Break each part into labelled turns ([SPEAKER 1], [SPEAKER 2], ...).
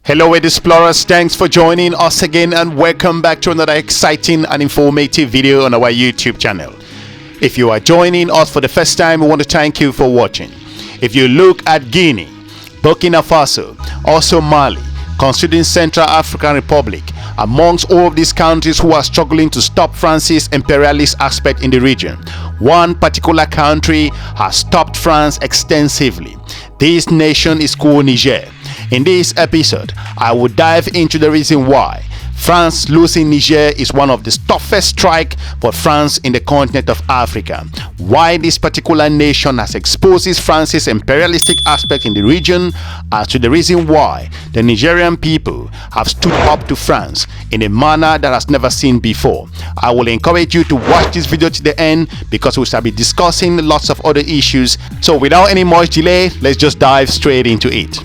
[SPEAKER 1] Hello explorers, thanks for joining us again and welcome back to another exciting and informative video on our YouTube channel. If you are joining us for the first time, we want to thank you for watching. If you look at Guinea, Burkina Faso, also Mali, considering Central African Republic, amongst all of these countries who are struggling to stop France's imperialist aspect in the region, one particular country has stopped France extensively. This nation is called Niger. In this episode, I will dive into the reason why France losing Niger is one of the toughest strikes for France in the continent of Africa, why this particular nation has exposed France's imperialistic aspect in the region, as to the reason why the Nigerian people have stood up to France in a manner that has never seen before. I will encourage you to watch this video to the end because we shall be discussing lots of other issues. So without any much delay, let's just dive straight into it.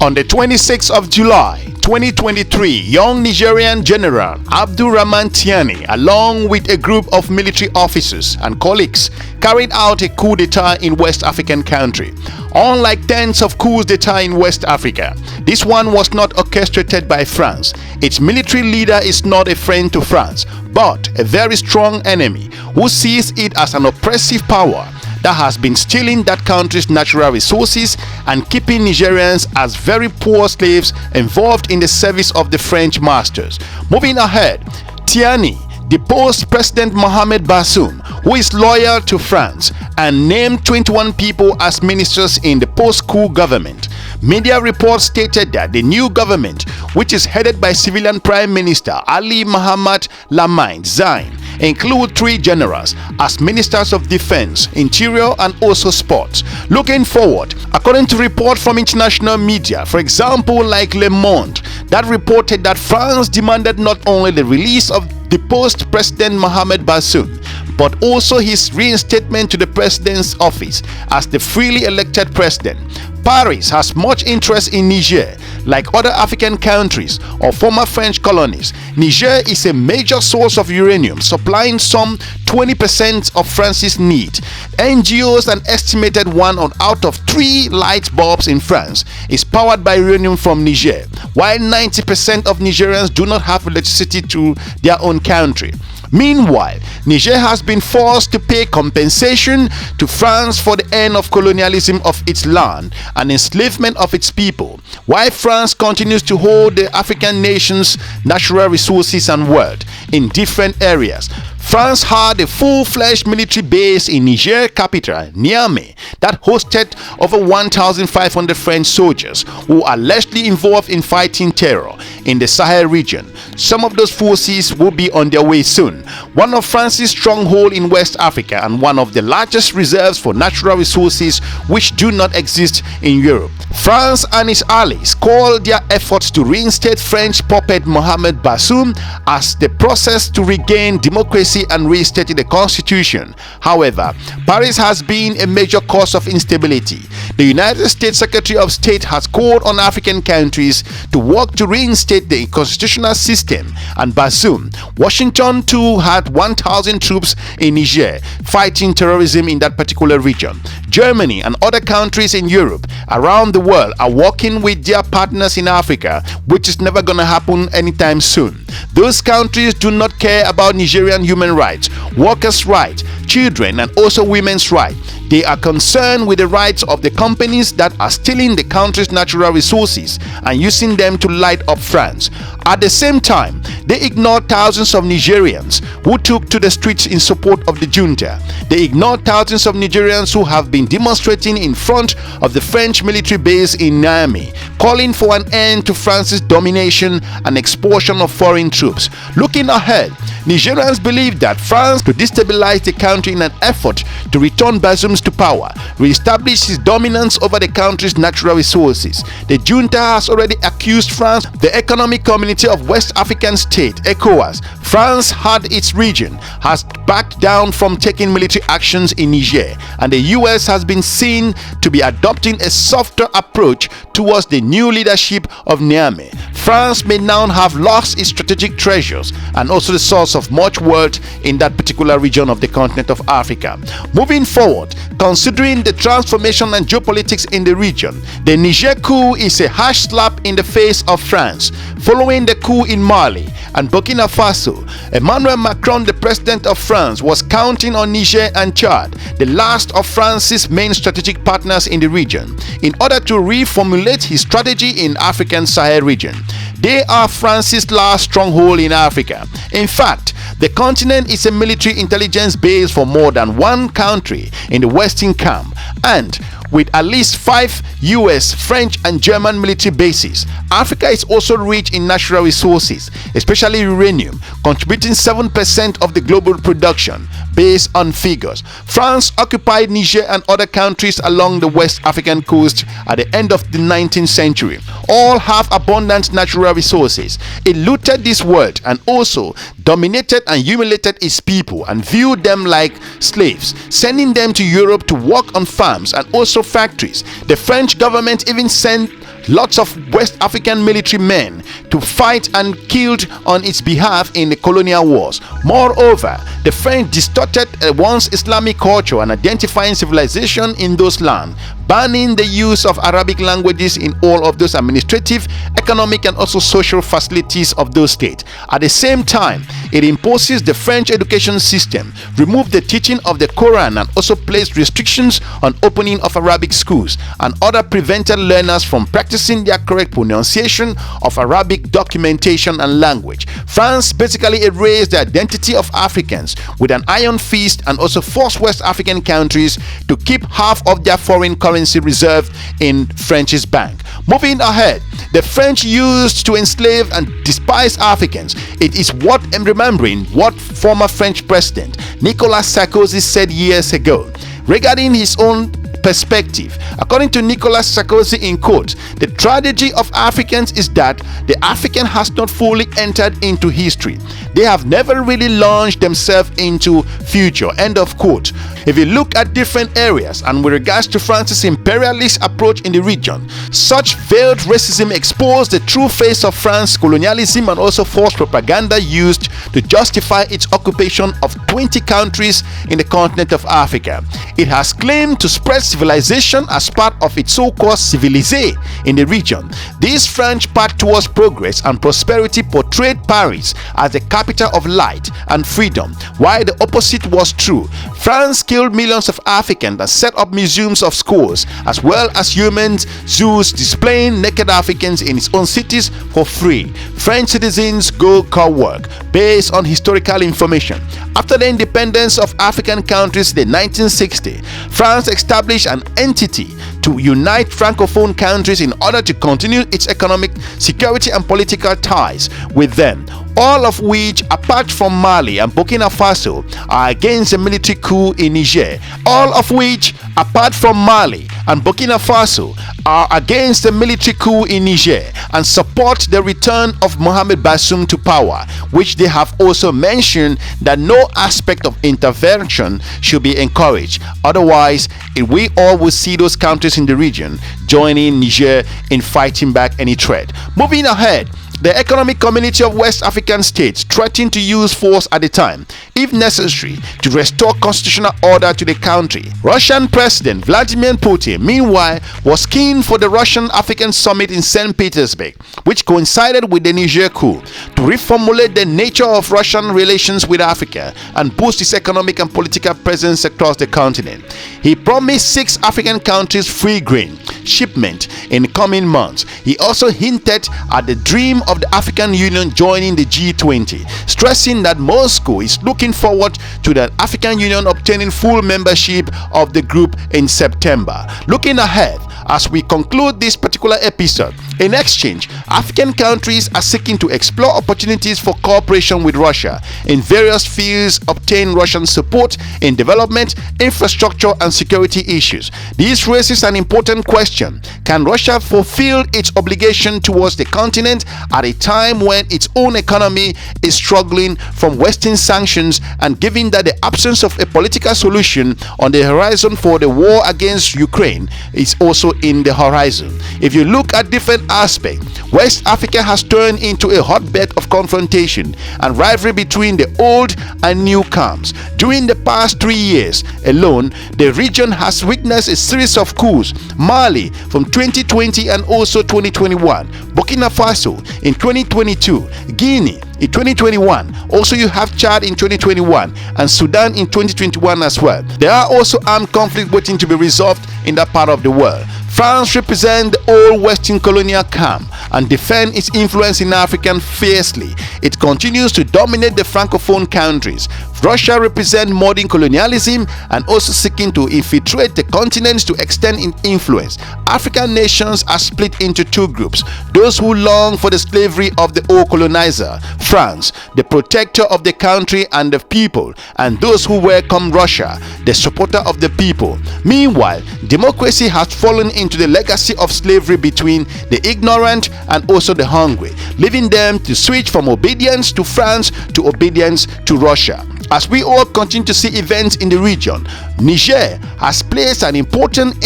[SPEAKER 1] On the 26th of July 2023, young Nigerian General Abdurrahman Tiani, along with a group of military officers and colleagues, carried out a coup d'etat in West African country. Unlike tens of coups d'etat in West Africa, this one was not orchestrated by France. Its military leader is not a friend to France, but a very strong enemy who sees it as an oppressive power that has been stealing that country's natural resources and keeping Nigerians as very poor slaves involved in the service of the French masters. Moving ahead, Tiani deposed President Mohamed Bazoum, who is loyal to France, and named 21 people as ministers in the post-coup government. Media reports stated that the new government, which is headed by civilian Prime Minister Ali Bongo Zain, include 3 generals as ministers of defense, interior and also sports. Looking forward, according to reports from international media, for example like Le Monde, that reported that France demanded not only the release of deposed President Mohamed Bazoum, but also his reinstatement to the president's office as the freely elected president. Paris has much interest in Niger. Like other African countries or former French colonies, Niger is a major source of uranium, supplying some 20% of France's need. NGOs an estimated 1 out of 3 light bulbs in France is powered by uranium from Niger, while 90% of Nigerians do not have electricity to their own country. Meanwhile, Niger has been forced to pay compensation to France for the end of colonialism of its land and enslavement of its people, while France continues to hold the African nation's natural resources and wealth in different areas. France had a full-fledged military base in Niger capital, Niamey, that hosted over 1,500 French soldiers who are allegedly involved in fighting terror in the Sahel region. Some of those forces will be on their way soon. One of France's strongholds in West Africa and one of the largest reserves for natural resources which do not exist in Europe. France and its allies called their efforts to reinstate French puppet Mohamed Bazoum as the process to regain democracy and restate the constitution. However, Paris has been a major cause of instability. The United States Secretary of State has called on African countries to work to reinstate the constitutional system, and Bazoum, Washington too had 1,000 troops in Niger fighting terrorism in that particular region. Germany and other countries in Europe around the world are working with their partners in Africa, which is never gonna happen anytime soon. Those countries do not care about Nigerian human rights, workers' rights, children and also women's rights. They are concerned with the rights of the companies that are stealing the country's natural resources and using them to light up France. At the same time, they ignore thousands of Nigerians who took to the streets in support of the junta. They ignore thousands of Nigerians who have been demonstrating in front of the French military base in Niamey, calling for an end to France's domination and expulsion of foreign troops. Looking ahead, Nigerians believe that France could destabilize the country in an effort to return Bazoum to power, re-establish his dominance over the country's natural resources. The junta has already accused France, the Economic Community of West African States, state, ECOWAS, France had its region, has backed down from taking military actions in Niger, and the US has been seen to be adopting a softer approach towards the new leadership of Niamey. France may now have lost its strategic treasures and also the source of much wealth in that particular region of the continent of Africa. Moving forward, considering the transformation and geopolitics in the region, the Niger coup is a harsh slap in the face of France. Following the coup in Mali and Burkina Faso, Emmanuel Macron, the president of France, was counting on Niger and Chad, the last of France's main strategic partners in the region, in order to reformulate his strategy in African Sahel region. They are France's last stronghold in Africa. In fact, the continent is a military intelligence base for more than one country in the Western camp, and with at least 5 US, French and German military bases. Africa is also rich in natural resources, especially uranium, contributing 7% of the global production based on figures. France occupied Niger and other countries along the West African coast at the end of the 19th century. All have abundant natural resources. It looted this world and also dominated and humiliated its people and viewed them like slaves, sending them to Europe to work on farms and also factories. The French government even sent lots of West African military men to fight and killed on its behalf in the colonial wars. Moreover, the French distorted a once Islamic culture and identifying civilization in those lands, banning the use of Arabic languages in all of those administrative, economic and also social facilities of those states. At the same time, it imposes the French education system, removed the teaching of the Quran and also placed restrictions on opening of Arabic schools, and other prevented learners from practicing their correct pronunciation of Arabic documentation and language. France basically erased the identity of Africans with an iron fist and also forced West African countries to keep half of their foreign currency reserved in French's bank. Moving ahead, the French used to enslave and despise Africans. It is worth remembering what former French President Nicolas Sarkozy said years ago regarding his own perspective. According to Nicolas Sarkozy, in quote, "The tragedy of Africans is that the African has not fully entered into history. They have never really launched themselves into future," end of quote. If you look at different areas and with regards to France's imperialist approach in the region, such veiled racism exposed the true face of France, colonialism and also false propaganda used to justify its occupation of 20 countries in the continent of Africa. It has claimed to spread civilization as part of its so-called civilisé in the region. This French path towards progress and prosperity portrayed Paris as the capital of light and freedom, while the opposite was true. France killed millions of Africans and set up museums of schools, as well as human zoos displaying naked Africans in its own cities for free. French citizens go co-work based on historical information. After the independence of African countries in the 1960s, France established an entity to unite Francophone countries in order to continue its economic, security and political ties with them, all of which, apart from Mali and Burkina Faso, are against the military coup in Niger. All of which, apart from Mali and Burkina Faso, are against the military coup in Niger and support the return of Mohamed Bazoum to power, which they have also mentioned that no aspect of intervention should be encouraged. Otherwise, we all will see those countries in the region joining Niger in fighting back any threat. Moving ahead, the Economic Community of West African States threatened to use force at the time, if necessary, to restore constitutional order to the country. Russian President Vladimir Putin, meanwhile, was keen for the Russian-African Summit in St. Petersburg, which coincided with the Niger coup, to reformulate the nature of Russian relations with Africa and boost its economic and political presence across the continent. He promised 6 African countries free grain shipment in the coming months. He also hinted at the dream of the African Union joining the G20, stressing that Moscow is looking forward to the African Union obtaining full membership of the group in September. Looking ahead, as we conclude this particular episode. In exchange, African countries are seeking to explore opportunities for cooperation with Russia in various fields, obtain Russian support in development, infrastructure, and security issues. This raises an important question. Can Russia fulfill its obligation towards the continent at a time when its own economy is struggling from Western sanctions, and given that the absence of a political solution on the horizon for the war against Ukraine is also in the horizon? If you look at different aspects, West Africa has turned into a hotbed of confrontation and rivalry between the old and new camps. During the past 3 years alone, the region has witnessed a series of coups: Mali from 2020 and also 2021, Burkina Faso in 2022, Guinea in 2021, also you have Chad in 2021, and Sudan in 2021 as well. There are also armed conflicts waiting to be resolved in that part of the world. France represents the old Western colonial camp and defends its influence in Africa fiercely. It continues to dominate the Francophone countries. Russia represents modern colonialism and also seeking to infiltrate the continent to extend its influence. African nations are split into two groups: those who long for the slavery of the old colonizer, France, the protector of the country and the people, and those who welcome Russia, the supporter of the people. Meanwhile, democracy has fallen into the legacy of slavery between the ignorant and also the hungry, leaving them to switch from obedience to France to obedience to Russia. As we all continue to see events in the region, Niger has placed an important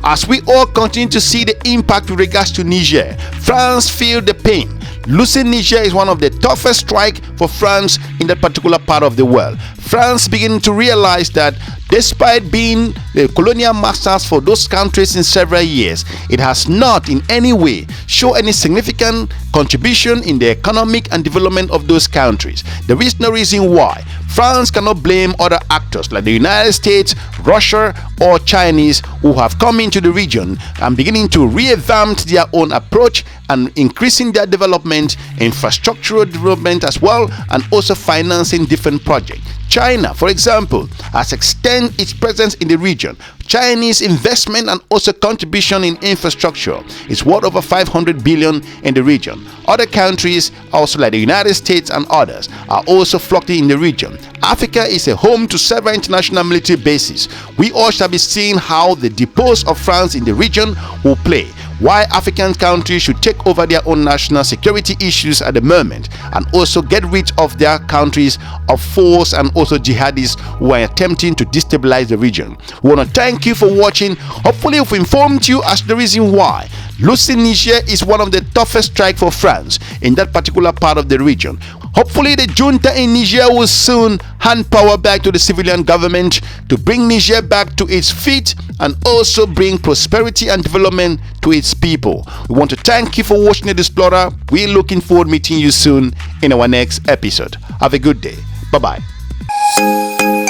[SPEAKER 1] as we all continue to see the impact with regards to Niger, France feel the pain. Losing Niger is one of the toughest strikes for France in that particular part of the world. France beginning to realize that despite being the colonial masters for those countries in several years, it has not in any way shown any significant contribution in the economic and development of those countries. There is no reason why France cannot blame other actors like the United States, Russia, or Chinese who have come into the region and beginning to revamp their own approach and increasing their development, infrastructural development as well, and also financing different projects. China, for example, has extended its presence in the region. Chinese investment and also contribution in infrastructure is worth over 500 billion in the region. Other countries, also like the United States and others, are also flocking in the region. Africa is a home to several international military bases. We all shall be seeing how the depots of France in the region will play. Why African countries should take over their own national security issues at the moment and also get rid of their countries of foes and also jihadists who are attempting to destabilize the region. We want to thank you for watching. Hopefully we've informed you as to the reason why losing Niger is one of the toughest strikes for France in that particular part of the region. Hopefully the junta in Niger will soon hand power back to the civilian government to bring Niger back to its feet and also bring prosperity and development to its people. We want to thank you for watching The Explorer. We're looking forward to meeting you soon in our next episode. Have a good day. Bye-bye.